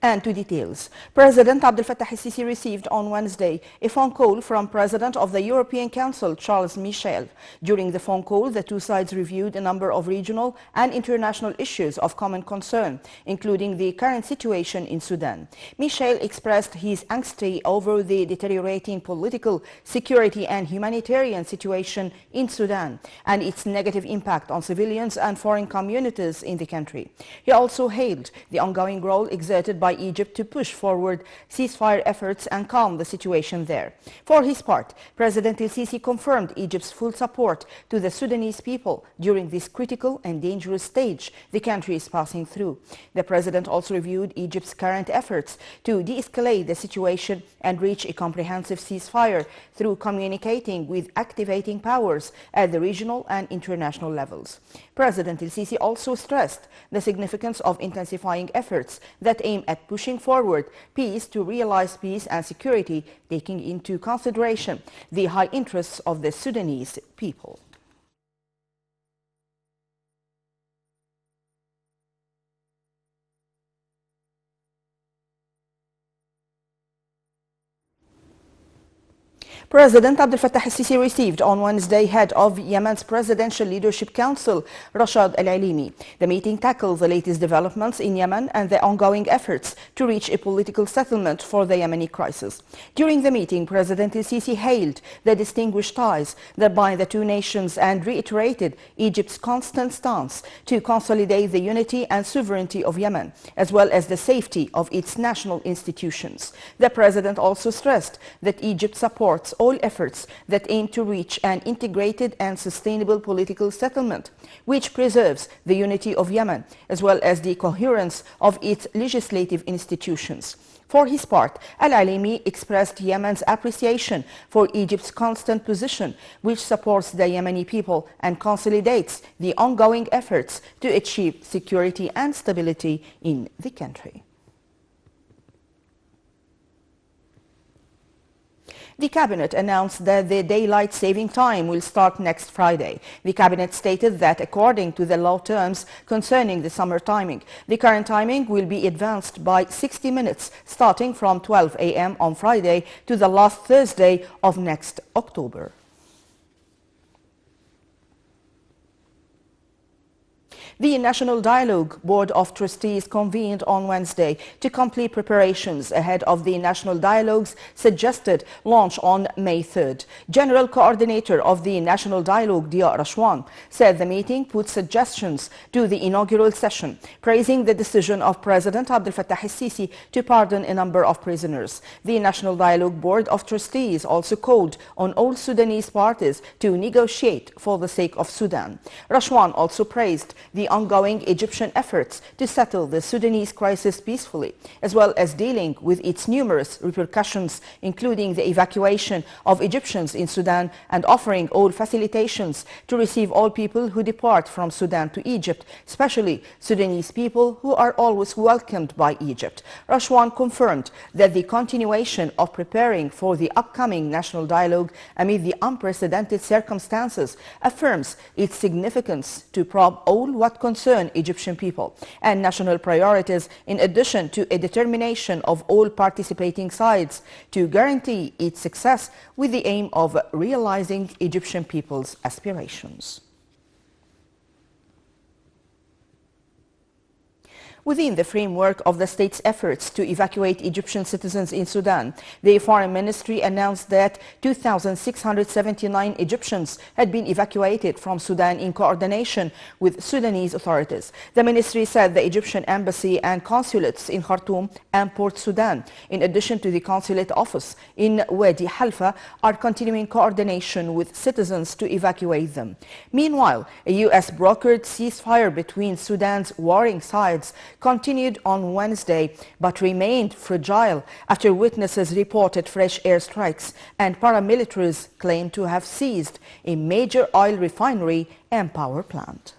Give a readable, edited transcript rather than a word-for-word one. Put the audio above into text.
And to details. President Abdel Fattah el-Sisi received on Wednesday a phone call from President of the European Council, Charles Michel. During the phone call, the two sides reviewed a number of regional and international issues of common concern, including the current situation in Sudan. Michel expressed his anxiety over the deteriorating political, security and humanitarian situation in Sudan and its negative impact on civilians and foreign communities in the country. He also hailed the ongoing role exerted by Egypt to push forward ceasefire efforts and calm the situation there. For his part, President el-Sisi confirmed Egypt's full support to the Sudanese people during this critical and dangerous stage the country is passing through. The president also reviewed Egypt's current efforts to de-escalate the situation and reach a comprehensive ceasefire through communicating with activating powers at the regional and international levels. President el-Sisi also stressed the significance of intensifying efforts that aim at pushing forward peace to realize peace and security, taking into consideration the high interests of the Sudanese people. President Abdel Fattah el-Sisi received on Wednesday head of Yemen's Presidential Leadership Council, Rashad al-Alimi. The meeting tackled the latest developments in Yemen and the ongoing efforts to reach a political settlement for the Yemeni crisis. During the meeting, President el-Sisi hailed the distinguished ties that bind the two nations and reiterated Egypt's constant stance to consolidate the unity and sovereignty of Yemen, as well as the safety of its national institutions. The president also stressed that Egypt supports all efforts that aim to reach an integrated and sustainable political settlement, which preserves the unity of Yemen, as well as the coherence of its legislative institutions. For his part, al-Alimi expressed Yemen's appreciation for Egypt's constant position, which supports the Yemeni people and consolidates the ongoing efforts to achieve security and stability in the country. The Cabinet announced that the daylight saving time will start next Friday. The Cabinet stated that according to the law terms concerning the summer timing, the current timing will be advanced by 60 minutes starting from 12 a.m. on Friday to the last Thursday of next October. The National Dialogue Board of Trustees convened on Wednesday to complete preparations ahead of the National Dialogue's suggested launch on May 3rd. General Coordinator of the National Dialogue, Dia Rashwan, said the meeting put suggestions to the inaugural session, praising the decision of President Abdel Fattah el-Sisi to pardon a number of prisoners. The National Dialogue Board of Trustees also called on all Sudanese parties to negotiate for the sake of Sudan. Rashwan also praised the ongoing Egyptian efforts to settle the Sudanese crisis peacefully, as well as dealing with its numerous repercussions, including the evacuation of Egyptians in Sudan and offering all facilitations to receive all people who depart from Sudan to Egypt, especially Sudanese people who are always welcomed by Egypt. Rashwan confirmed that the continuation of preparing for the upcoming national dialogue amid the unprecedented circumstances affirms its significance to probe all what concern Egyptian people and national priorities, in addition to a determination of all participating sides to guarantee its success with the aim of realizing Egyptian people's aspirations. Within the framework of the state's efforts to evacuate Egyptian citizens in Sudan, the Foreign Ministry announced that 2,679 Egyptians had been evacuated from Sudan in coordination with Sudanese authorities. The ministry said the Egyptian embassy and consulates in Khartoum and Port Sudan, in addition to the consulate office in Wadi Halfa, are continuing coordination with citizens to evacuate them. Meanwhile, a U.S.-brokered ceasefire between Sudan's warring sides continued on Wednesday but remained fragile after witnesses reported fresh airstrikes and paramilitaries claimed to have seized a major oil refinery and power plant.